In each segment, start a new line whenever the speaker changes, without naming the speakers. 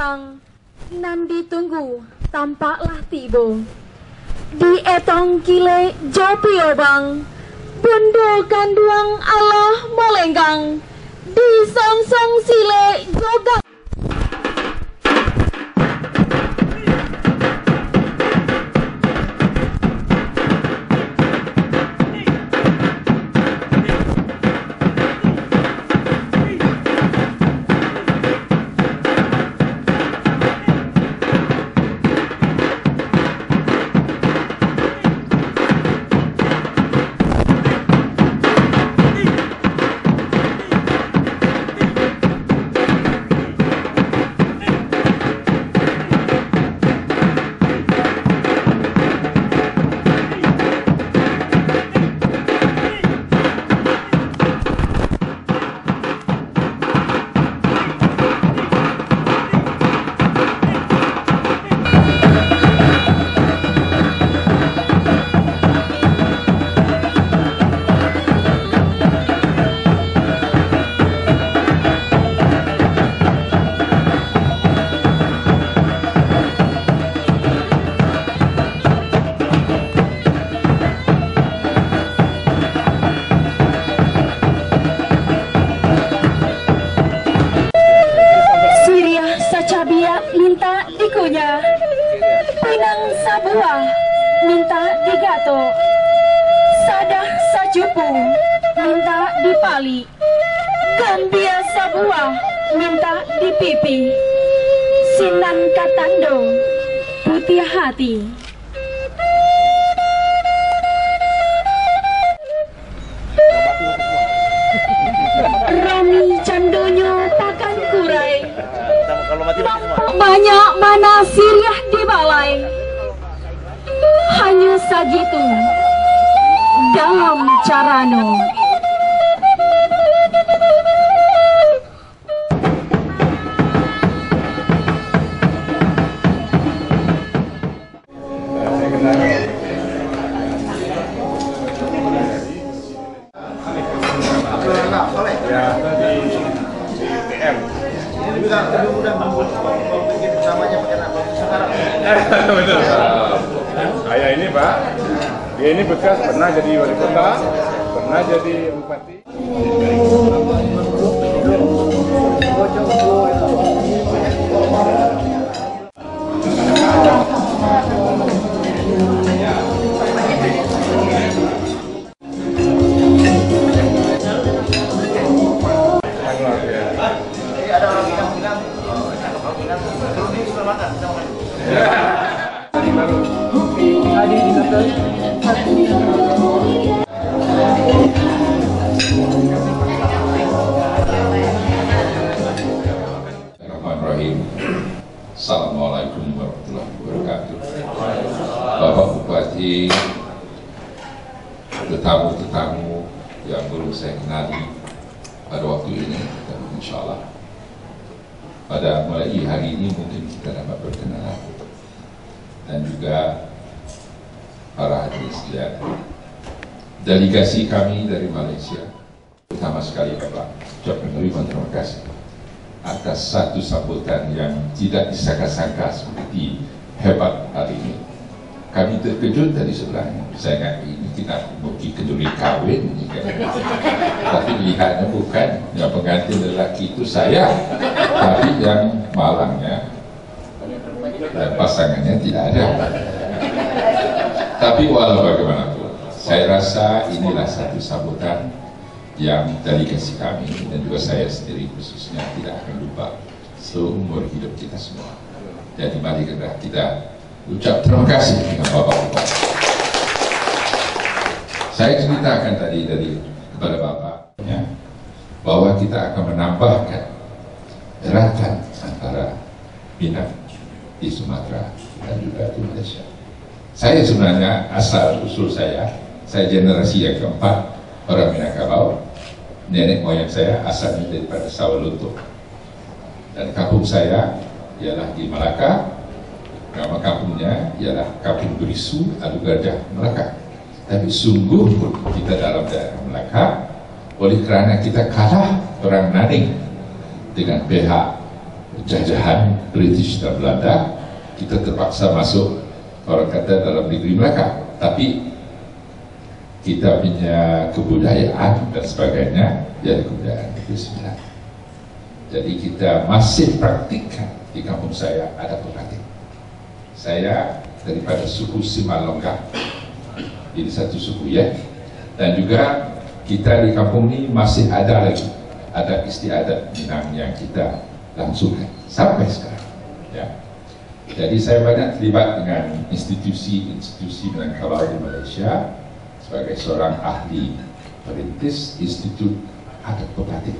datang, nan ditunggu tampaklah tibo. Di etong kile jopio bang, bondo kanduang Allah molenggang, di song sile jogang. Pinang sabuah minta digato, sadah sajupu minta dipali, gambia sabuah minta dipipi, sinan katando putih hati. Rami candonyo pakan kurai, banyak mana siriah di balai, hanya sagitu dalam carano.
Betul. Saya ini Pak, dia ini bekas pernah jadi wali kota, pernah jadi bupati.
Assalamualaikum warahmatullahi wabarakatuh. Bapak Bupati, tetamu-tetamu yang belum saya kenali pada waktu ini, dan insya Allah pada mulai hari ini mungkin kita dapat berkenalan, dan juga para hadirin sekalian, delegasi kami dari Malaysia, pertama sekali Bapak ucapkan terima kasih atas satu sambutan yang tidak disangka-sangka seperti hebat hari ini. Kami terkejut dari sebenarnya. Saya ingat ini kita pergi kenduri kawin, tapi lihatnya bukan yang pengantin lelaki itu saya, tapi yang malangnya dan pasangannya tidak ada. Tapi walau bagaimanapun, saya rasa inilah satu sambutan yang delegasi kami dan juga saya sendiri khususnya tidak akan lupa seumur hidup kita semua. Jadi mari kita ucap terima kasih dengan Bapak-Bapak. Saya ceritakan tadi kepada Bapak ya, bahwa kita akan menambahkan gerakan antara Minang di Sumatera dan juga di Malaysia. Saya sebenarnya asal usul saya generasi yang keempat orang Minangkabau. Nenek moyang saya asalnya daripada Sawalunto, dan kampung saya ialah di Melaka. Nama kampungnya ialah Kampung Berisu Adu Gajah Melaka. Tapi sungguh kita dalam daerah Melaka, oleh kerana kita kalah orang Naning dengan pihak jajahan British dan Belanda, kita terpaksa masuk, orang kata, dalam negeri mereka. Tapi kita punya kebudayaan dan sebagainya jadi kebudayaan Negeri Sembilan. Jadi kita masih praktikkan di kampung saya ada pebatik. Saya daripada suku Simalonga, jadi satu suku ya. Dan juga kita di kampung ini masih ada lagi adat istiadat Minang yang kita langsungkan sampai sekarang. Ya. Jadi saya banyak terlibat dengan institusi-institusi Minangkabau di Malaysia sebagai seorang ahli perintis Institut Adat Pebatik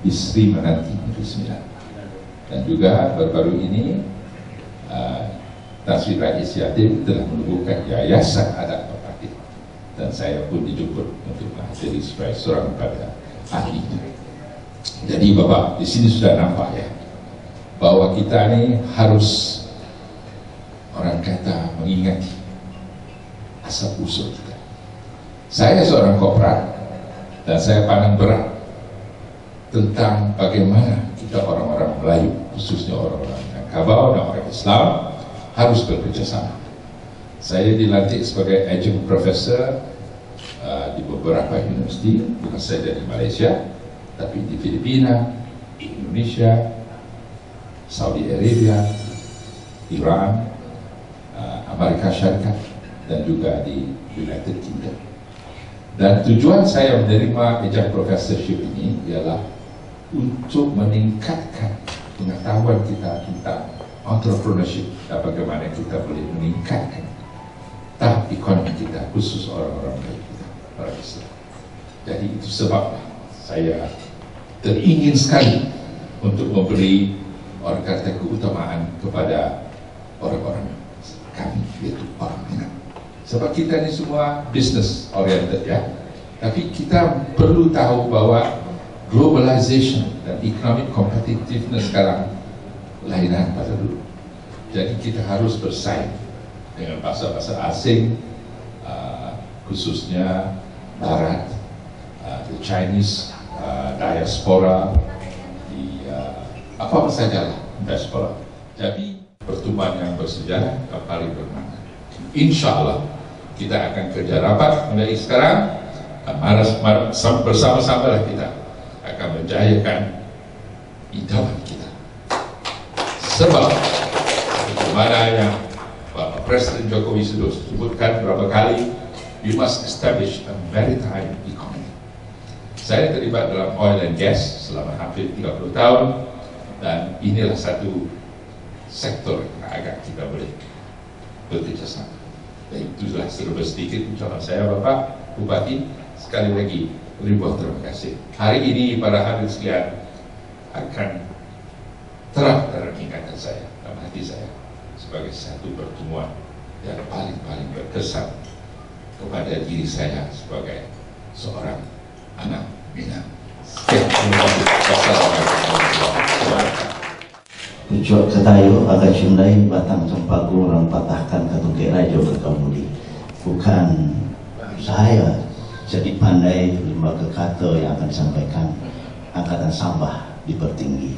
di Sri Menanti Negeri Sembilan. Dan juga baru-baru ini Tan Sri Rais Yatim telah menubuhkan Yayasan Adat Pebatik, dan saya pun dijemput untuk menghadiri sebagai seorang pada ahli. Jadi Bapak di sini sudah nampak ya bahwa kita ini harus, orang kata, mengingati asal usul kita. Saya seorang korporat dan saya pandang berat tentang bagaimana kita orang-orang Melayu, khususnya orang-orang Minangkabau dan orang Islam, harus bekerjasama. Saya dilantik sebagai adjunct professor di beberapa universiti, bukan saja di Malaysia, tapi di Filipina, Indonesia, Saudi Arabia, Iran, Amerika Syarikat, dan juga di United Kingdom. Dan tujuan saya menerima adjunct professorship ini ialah untuk meningkatkan pengetahuan kita tentang entrepreneurship dan bagaimana kita boleh meningkatkan tahap ekonomi kita, khusus orang-orang Melayu kita, orang Islam. Jadi itu sebabnya saya teringin sekali untuk memberi, orang kata, keutamaan kepada orang-orang kami, yaitu orang Minang. Sebab kita ini semua business oriented ya, tapi kita perlu tahu bahwa globalization dan economic competitiveness sekarang lainan pada dulu. Jadi kita harus bersaing dengan bahasa-bahasa asing, khususnya Barat, the Chinese diaspora, di apa saja lah diaspora. Jadi pertemuan yang bersejarah yang paling bermakna. Insya Allah kita akan kerja rapat mulai sekarang, bersama-sama lah kita akan menjayakan idaman kita. Sebab bagaimana yang Bapak Presiden Jokowi sudah sebutkan berapa kali, we must establish a maritime economy. Saya terlibat dalam oil and gas selama hampir 30 tahun, dan inilah satu sektor yang agak kita boleh bekerjasama. Dan itulah serba sedikit ucapan saya, Bapak Bupati. Sekali lagi ribuan terima kasih. Hari ini para hadirin sekalian akan terang dalam ingatan saya, dalam hati saya, sebagai satu pertemuan yang paling berkesan kepada diri saya sebagai seorang anak Minang.
Ucap ketayu agak cundai batang cempaka orang patahkan katuke rajo berkemudi. Bukan saya jadi pandai lembaga kata yang akan disampaikan angkatan Sambah dipertinggi.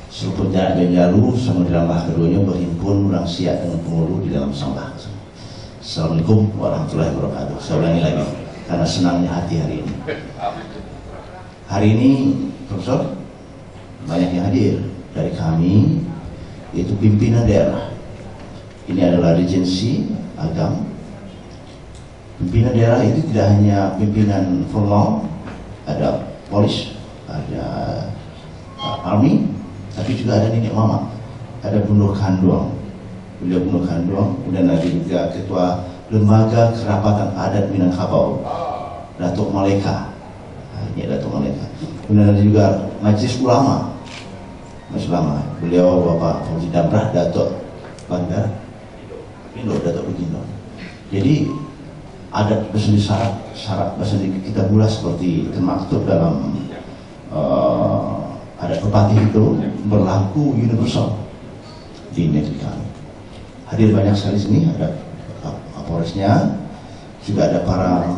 Seruput jarak Benjalu sama di lambah keduanya berhimpun orang siap dengan pengulu di dalam Sambah. Assalamualaikum warahmatullahi wabarakatuh. Saya ulangi lagi karena senangnya hati hari ini. Hari ini Profesor banyak yang hadir dari kami, yaitu pimpinan daerah. Ini adalah regensi agam. Pimpinan daerah itu tidak hanya pimpinan formal, ada polis, ada army, tapi juga ada nenek mama, ada Bunuh Kanduang, beliau Bunuh Kanduang, kemudian ada juga ketua lembaga kerapatan adat Minangkabau, Datuk Maleka, ini Datuk Maleka. Kemudian ada juga Majelis Ulama, beliau Bapak Fauzi Damrah, Datuk Bandar Indo, Datuk Begindo. Jadi adat bersendiri syarat bersendiri kita bulat seperti termaktub dalam adat Pepatih itu berlaku universal di negeri kami. Hadir banyak sekali sini, ada Kapolresnya, juga ada para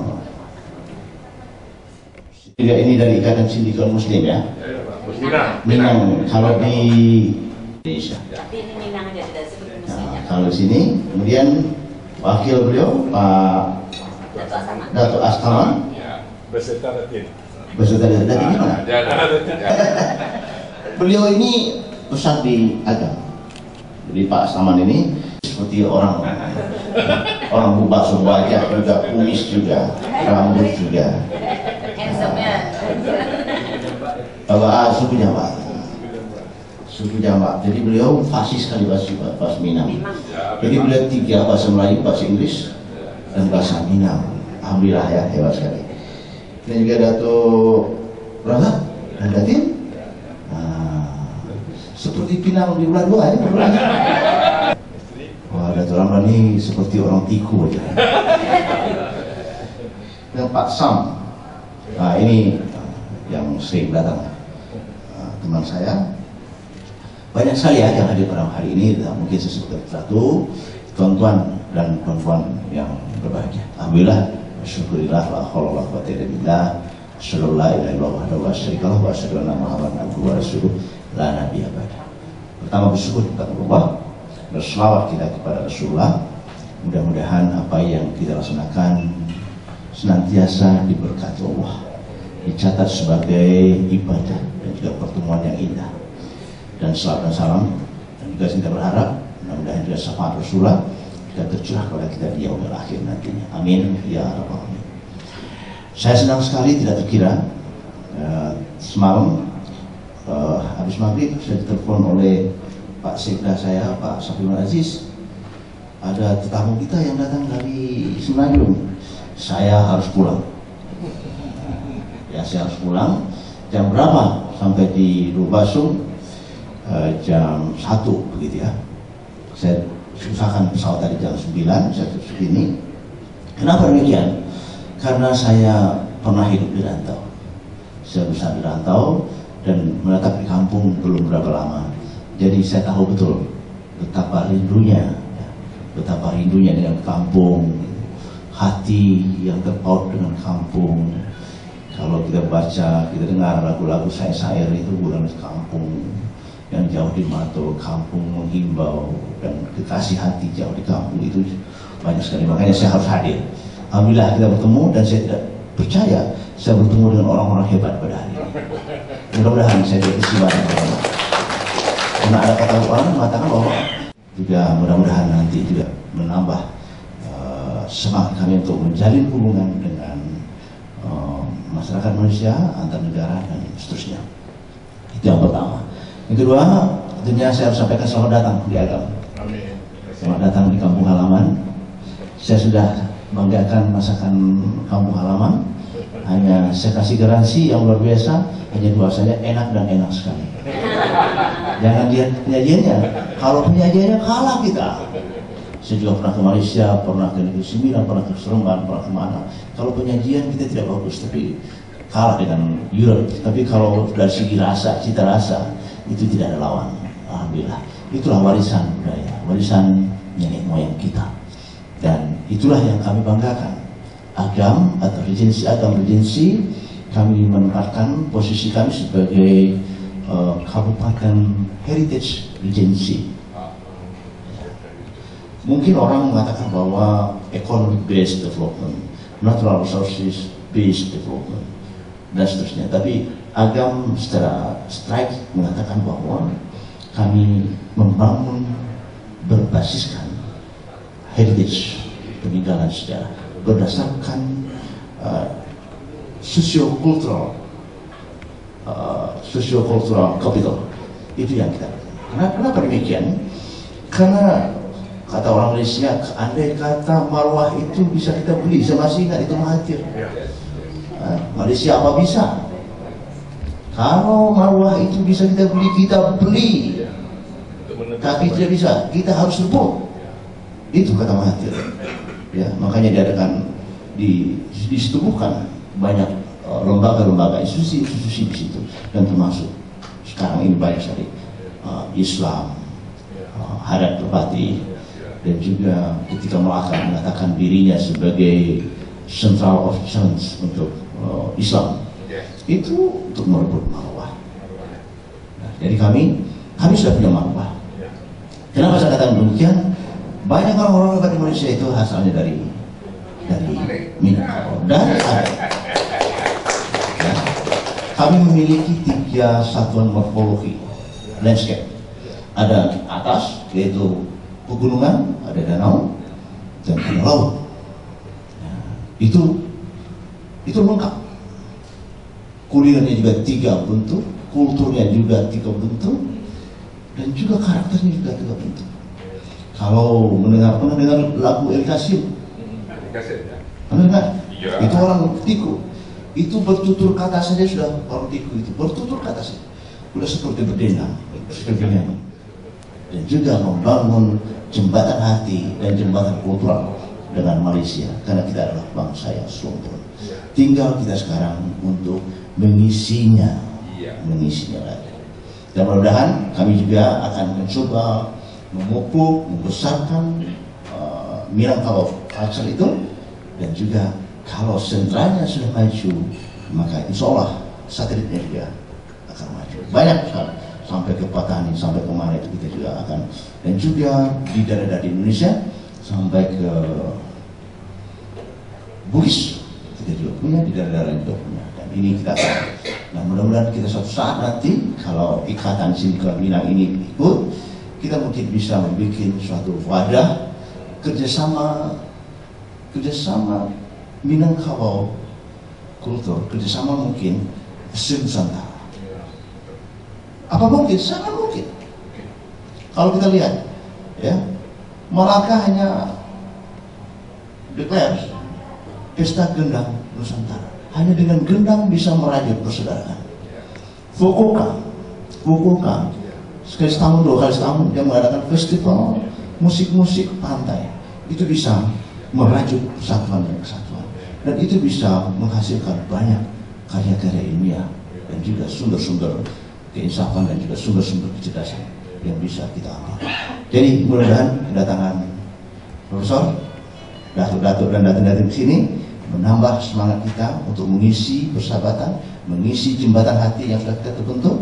ini dari Ikatan Sindikal Muslim ya. Minang kalau di Indonesia.
Tapi ini Minang aja, tidak sebut Indonesia.
Kalau sini, kemudian wakil beliau Pak Dato' Astaman
Beserta Datin.
beserta dari mana? Beliau ini besar di agama. Jadi Pak Astaman ini seperti orang bubak wajah juga, kumis juga, rambut juga.
Handsome ya.
Suku Jawa. Suku Jawa. Jadi beliau fasih sekali bahasa Minang. Jadi beliau 3 bahasa Melayu, bahasa Inggris, dan bahasa Minang. Alhamdulillah ya, hebat sekali. Dan juga Dato' Razak dan Datin. Seperti Pinang di bulan 2 ya. Wah, Dato' Ramlan ini seperti orang tiku aja. Dan Pak Sam. Nah, ini yang sering datang. Teman saya. Banyak sekali ya yang hadir pada hari ini. Mungkin sesuatu satu tuan-tuan dan perempuan yang berbahagia. Alhamdulillah. Syukurillah la haula wala quwwata illa billah. Sallallahu alaihi wa sallam wa sallallahu Muhammadan abduhu wa rasuluh la nabiyya ba'da. Pertama bersyukur kepada Allah, berselawat kita kepada Rasulullah. Mudah-mudahan apa yang kita laksanakan senantiasa diberkati Allah, dicatat sebagai ibadah dan juga pertemuan yang indah. Dan salawat dan salam, dan juga kita berharap mudah-mudahan juga syafaat Rasulullah kita tercurah kepada kita di yaumil akhir nantinya. Amin ya rabbal alamin. Saya senang sekali, tidak terkira semalam habis maghrib saya ditelepon oleh Pak Sekda saya, Pak Safiul Aziz. Ada tetamu kita yang datang dari Semenanjung. Saya harus pulang. Ya, saya harus pulang. Jam berapa? Sampai di Lubasung jam 1 begitu ya. Saya usahakan pesawat dari jam 9, saya terus begini. Kenapa demikian? Karena saya pernah hidup di rantau. Saya besar di rantau dan menetap di kampung belum berapa lama. Jadi saya tahu betul betapa rindunya dengan kampung, hati yang terpaut dengan kampung. Kalau kita baca, kita dengar lagu-lagu syair itu bukan kampung yang jauh di Mato, kampung menghimbau, dan kekasih hati jauh di kampung itu banyak sekali. Makanya saya harus hadir. Alhamdulillah kita bertemu, dan saya tidak percaya saya bertemu dengan orang-orang hebat pada hari ini. Mudah-mudahan saya dikasih banyak orang. Karena ada kata orang mengatakan bahwa juga mudah-mudahan nanti juga menambah semangat kami untuk menjalin hubungan dengan masyarakat Indonesia, antar negara, dan seterusnya. Itu yang pertama. Yang kedua, tentunya saya harus sampaikan selamat datang di Agam. Selamat datang di kampung halaman. Saya sudah banggakan masakan kampung halaman. Hanya saya kasih garansi yang luar biasa, hanya dua saja, enak dan enak sekali. Jangan lihat penyajiannya. Kalau penyajiannya kalah kita. Saya juga pernah ke Malaysia, pernah ke Negeri Sembilan, pernah ke Seremban, pernah kemana. Kalau penyajian kita tidak bagus, tapi kalah dengan Europe. Tapi kalau dari segi rasa, cita rasa, itu tidak ada lawan. Alhamdulillah. Itulah warisan budaya, warisan nenek moyang kita. Dan itulah yang kami banggakan. Agam atau regensi Agam Regensi, kami menempatkan posisi kami sebagai Kabupaten Heritage Regency. Mungkin orang mengatakan bahwa economic based development, natural resources based development, dan seterusnya. Tapi Agam secara strike mengatakan bahwa kami membangun berbasiskan heritage, peninggalan sejarah, berdasarkan socio-cultural capital. Itu yang kita. Kenapa demikian? Karena kata orang Malaysia, andai kata marwah itu bisa kita beli, saya masih ingat itu Mahathir. Malaysia apa bisa? Kalau marwah itu bisa kita beli, tapi tidak bisa, kita harus rebut. Itu kata Mahathir. Ya, makanya diadakan disetubuhkan banyak lembaga-lembaga, institusi di situ, dan termasuk sekarang ini banyak sekali Islam, Hadat Tepati, dan juga ketika Melaka mengatakan dirinya sebagai Central of Challenge untuk Islam, itu untuk merebut marwah. Jadi kami sudah punya marwah. Kenapa saya katakan demikian? Banyak orang-orang hebat di Malaysia itu asalnya dari Minangkabau dan Aceh. Ya. Kami memiliki 3 satuan morfologi landscape. Ada atas, yaitu pegunungan, ada danau, dan ada laut. Ya. Itu lengkap. Kulinernya juga 3 bentuk, kulturnya juga 3 bentuk, dan juga karakternya juga 3 bentuk. Kalau pernah dengar lagu El Kasim? Mendengar? Ya. Itu orang Tiku. Itu bertutur kata saja sudah orang Tiku itu bertutur kata saja sudah seperti berdendang, seperti bernyanyi. Dan juga membangun jembatan hati dan jembatan kultural dengan Malaysia, karena kita adalah bangsa yang sempurna. Tinggal kita sekarang untuk mengisinya lagi. Dan mudah-mudahan kami juga akan mencoba memupuk, membesarkan Minangkabau culture itu, dan juga kalau sentralnya sudah maju, maka insya Allah satelitnya juga akan maju. Banyak sekali, sampai ke Patani, sampai ke mana itu kita juga akan, dan juga di daerah di Indonesia sampai ke Bugis kita juga punya, di daerah-daerah juga punya. Dan ini kita akan, nah mudah-mudahan kita suatu saat nanti kalau ikatan Sindikal Minang ini ikut, kita mungkin bisa membuat suatu wadah kerjasama Minangkabau kultur, kerjasama mungkin se-Nusantara. Apa mungkin? Sangat mungkin. Kalau kita lihat, ya, Malaka hanya declare pesta gendang Nusantara. Hanya dengan gendang bisa merajut persaudaraan. Fukuoka sekali setahun, 2 kali setahun dia mengadakan festival musik-musik pantai. Itu bisa merajut persatuan dan kesatuan, dan itu bisa menghasilkan banyak karya-karya ilmiah dan juga sumber-sumber keinsafan dan juga sumber-sumber kecerdasan yang bisa kita ambil. Jadi mudah-mudahan kedatangan Profesor, datuk-datuk dan datin-datin di sini menambah semangat kita untuk mengisi persahabatan, mengisi jembatan hati yang sudah kita terbentuk,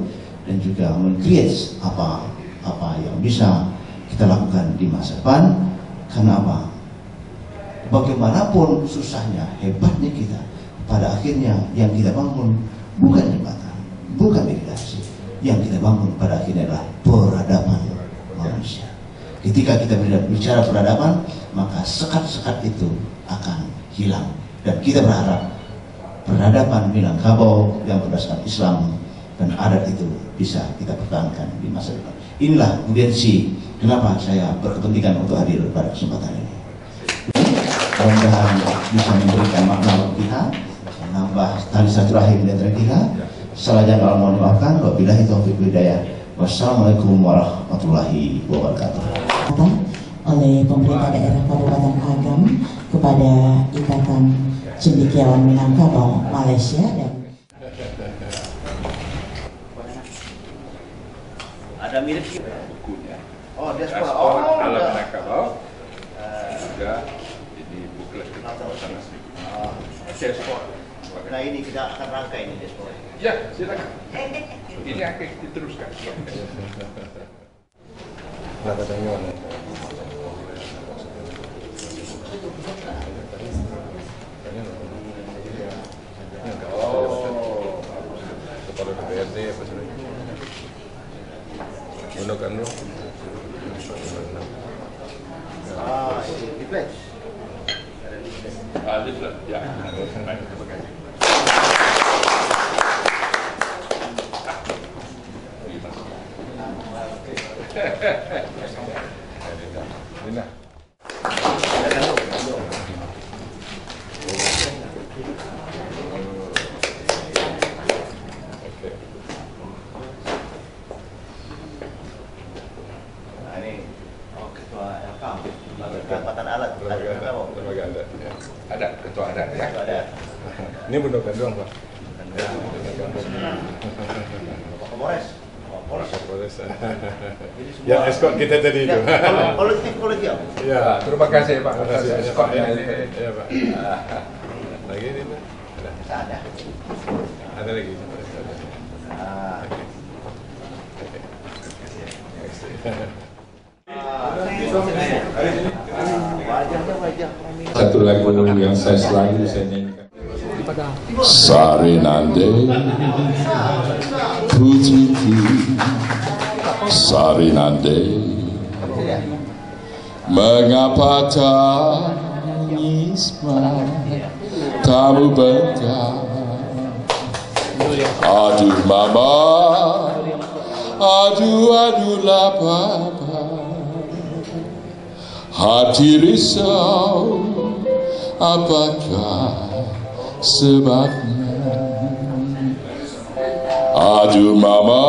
dan juga men-create apa yang bisa kita lakukan di masa depan. Karena apa? Bagaimanapun susahnya, hebatnya kita, pada akhirnya yang kita bangun bukan jembatan, bukan irigasi. Yang kita bangun pada akhirnya adalah peradaban manusia. Ketika kita bicara peradaban, maka sekat-sekat itu akan hilang. Dan kita berharap peradaban Minangkabau yang berdasarkan Islam dan adat itu bisa kita pertahankan di masa depan. Inilah urgensi kenapa saya berkepentingan untuk hadir pada kesempatan ini. Mudah-mudahan bisa memberikan makna bagi kita, menambah tali silaturahim di antara kita. Salah jangan mohon dimaafkan. Wabillahi taufiq wal hidayah. Wassalamualaikum warahmatullahi wabarakatuh.
Oleh pemerintah daerah Kabupaten Agam kepada Ikatan Cendekiawan Minangkabau Malaysia dan
ada mirip bukunya. Oh, diaspora.
Alam Minangkabau juga jadi buklet di kawasan asli. Diaspora.
Nah ini kita akan rangkai ini diaspora.
Ya, silakan. Ini akan diteruskan. Nada tengok. Kepala DPRD apa sebenarnya? Gunakan dulu.
Di pledge.
Ada lah. Ya. Terima kasih. Lina.
Pendapatan alat,
lembaga adat. Ya. Ada ketua adat ya.
Ada.
Ini benar doang Pak.
Polres.
Polres. Ya, escort kita tadi itu.
Kolektif kolegial.
Ya, terima kasih Pak. Terima kasih escort ya. Ya Pak. Lagi ini ada.
Ada.
Ada lagi.
Ah.
Oke.
Satu lagu yang selalu saya nyanyikan. Sarinande putriku, Sarinande, mengapa tangis tamu bengkak? Aduh mama, aduhlah papa, hati risau, apakah sebabnya? Aduh mama,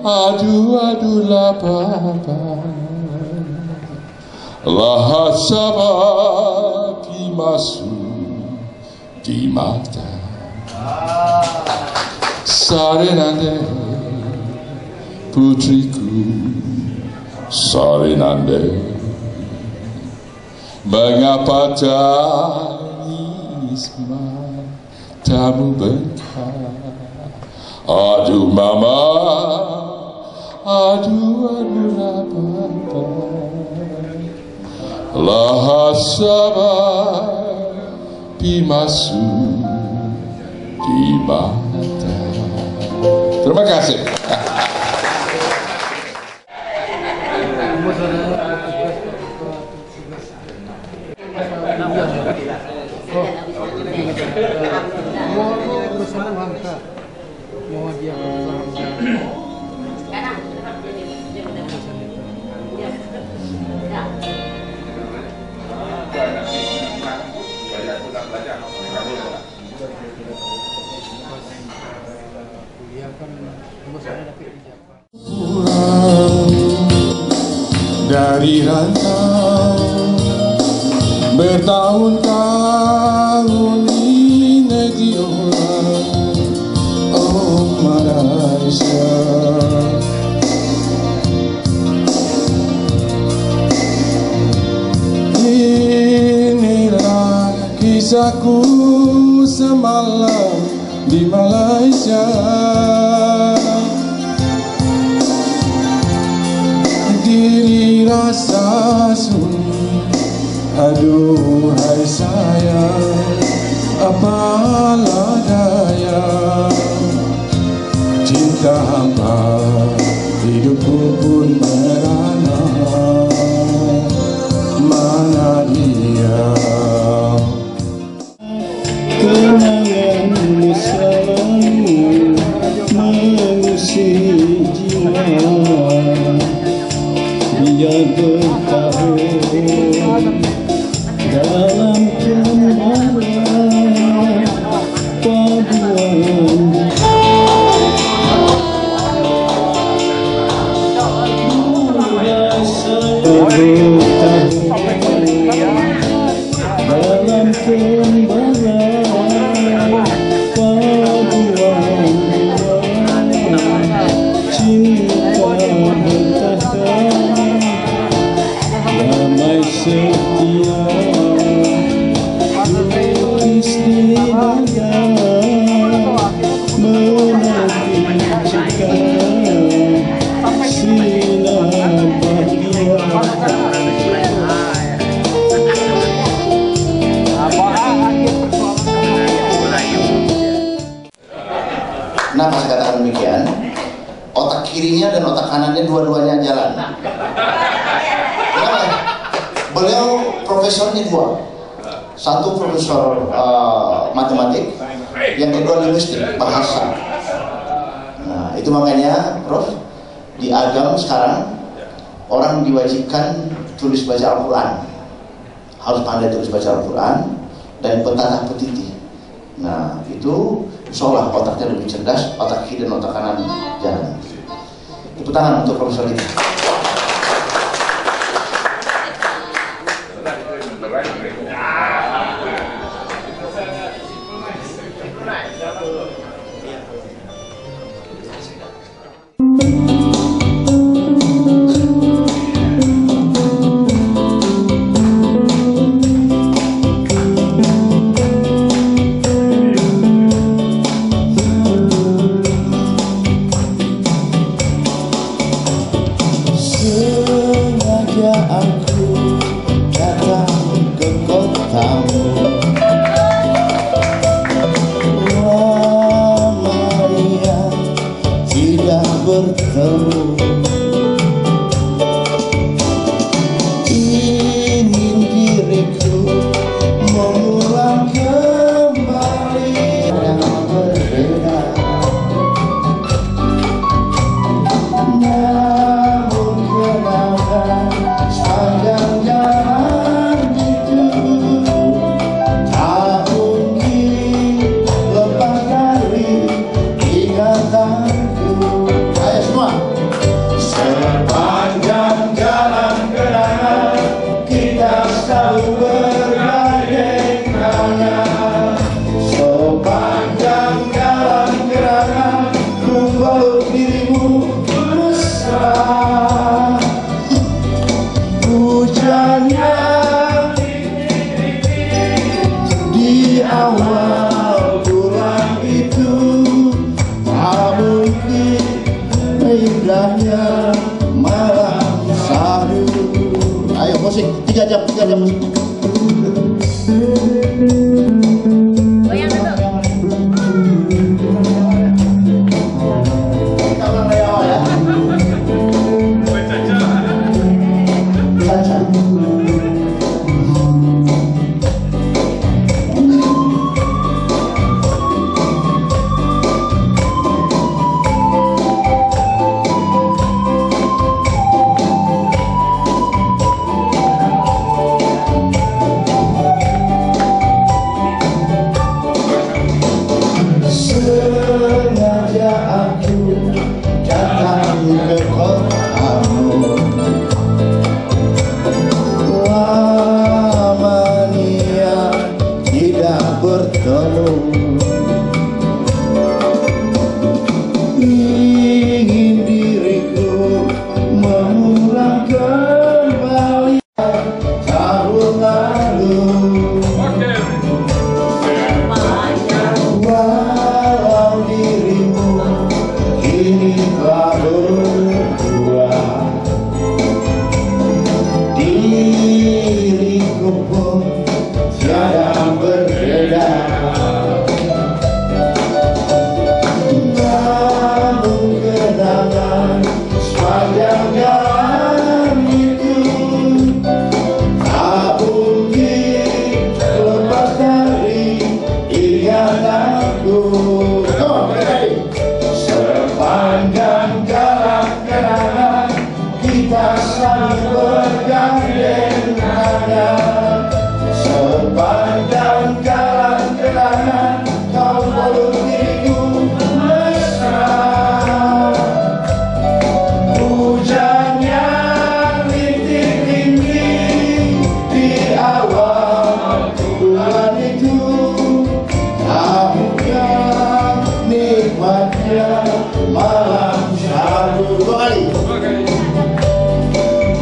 aduhlah papa, lahat sabab masuk di mata. Sarinande putriku, Sarinande, mengapa tangis matamu bengkak? Aduh mama, aduhlah papa, lahat sabab masuk di mata. Terima kasih. Dari rantau bertahun-tahun di negeri orang, oh Malaysia. Inilah kisahku semalam di Malaysia. Diri rasa sunyi, aduhai sayang, apalah daya. Cinta hamba hidupku pun merana, mana dia? Kenangan bersamamu mengusik jiwa, biar bertahun dalam cemara paduan. Dalam cemara paduan, cinta bertahan, damai setia, tulis di dada, menanti cekal sinar bahagia. Kenapa saya katakan demikian? Otak kirinya dan otak kanannya dua-duanya jalan. Kenapa? Beliau profesornya dua. Satu profesor matematik, yang kedua linguistik, bahasa. Nah, itu makanya Prof, di agama sekarang orang diwajibkan tulis baca Al-Quran. Harus pandai tulis baca Al-Quran dan pentatah petiti. Nah, itu seolah otaknya lebih cerdas, otak kiri dan otak kanan jalan. Tepuk tangan untuk profesor ini.
aku datang ke kotamu. Lama ia tidak bertemu. Ingin diriku mengulang kembali yang berbeda. Namun kenapa sepanjang jalan itu tak mungkin lepas dari ingatanku. Ayo semua. Sepanjang jalan kenangan kita selalu bergandeng tangan. Sepanjang jalan kenangan ku peluk dirimu mesra. Hujannya di awal bulan itu tak mungkin indahnya malam sadu. Ayo musik 3 jam musik.
Goyang dulu.
Kita ulang dari awal ya. Caca. Sengaja aku datang ke kotamu. Lama niat tidak bertemu. Ingin diriku mengulang kembali tahun lalu. Walau dirimu kini telah berubah, diriku pun tiada berbeda. Namun kenangan sepanjang jalan itu tak mungkin lepas dari ingatanku. Sepanjang jalan kenangan kita selalu bergandeng tangan. Sepanjang jalan kenangan kau peluk diriku mesra. Hujannya rintik-rintik di awal bulan itu tak mungkin nikmatnya malam sadu. 2 kali.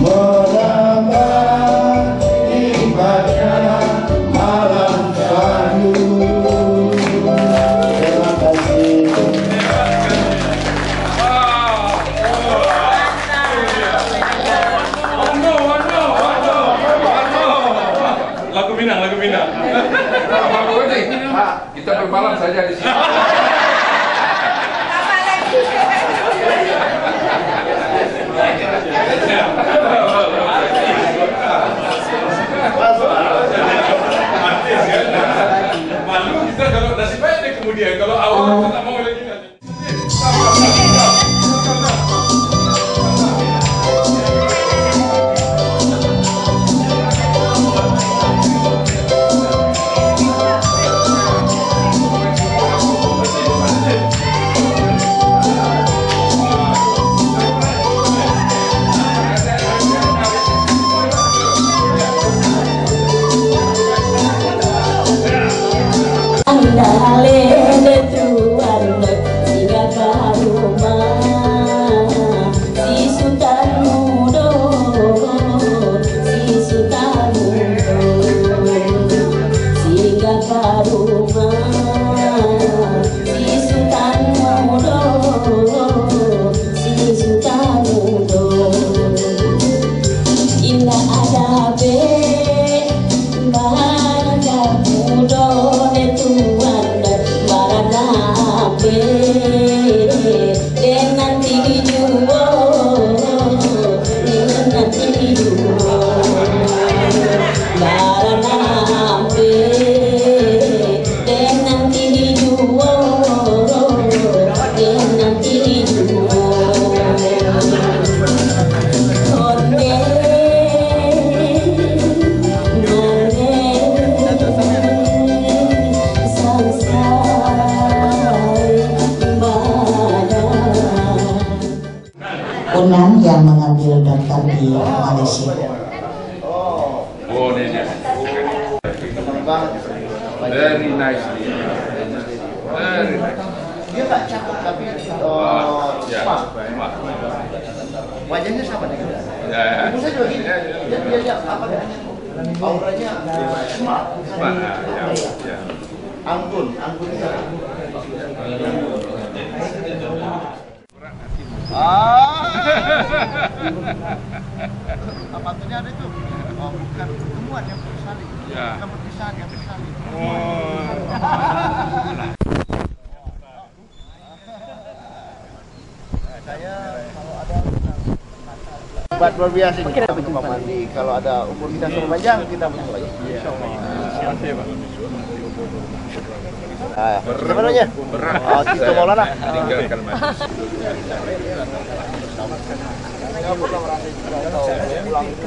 Menambah nikmatnya malam sadu. Terima kasih.
Lagu Minang.
Kita bermalam saja di sini.
Malu kita kalau nasib baik deh kemudian kalau awal kita tak mau lagi nanti.
Malaysia.
Oh, ini dia. Very nice. Very nice.
Dia nggak cakep tapi
Ya,
wajahnya sama dengan
ya, ya.
ibu saya juga gitu. Dia apa namanya? Auranya smart.
Ya.
Anggun bisa. Apa artinya ada itu? Oh, bukan pertemuan yang bersalin.
Ya.
Bukan perpisahan yang bersalin. Saya kalau ada buat luar biasa ini kita berjumpa mandi. Kalau ada umur kita semakin panjang kita berjumpa lagi. Siapa namanya?
Berat.
Oh, Tito Maulana.
Tinggalkan Mas.
Saya pernah merasa juga kalau pulang itu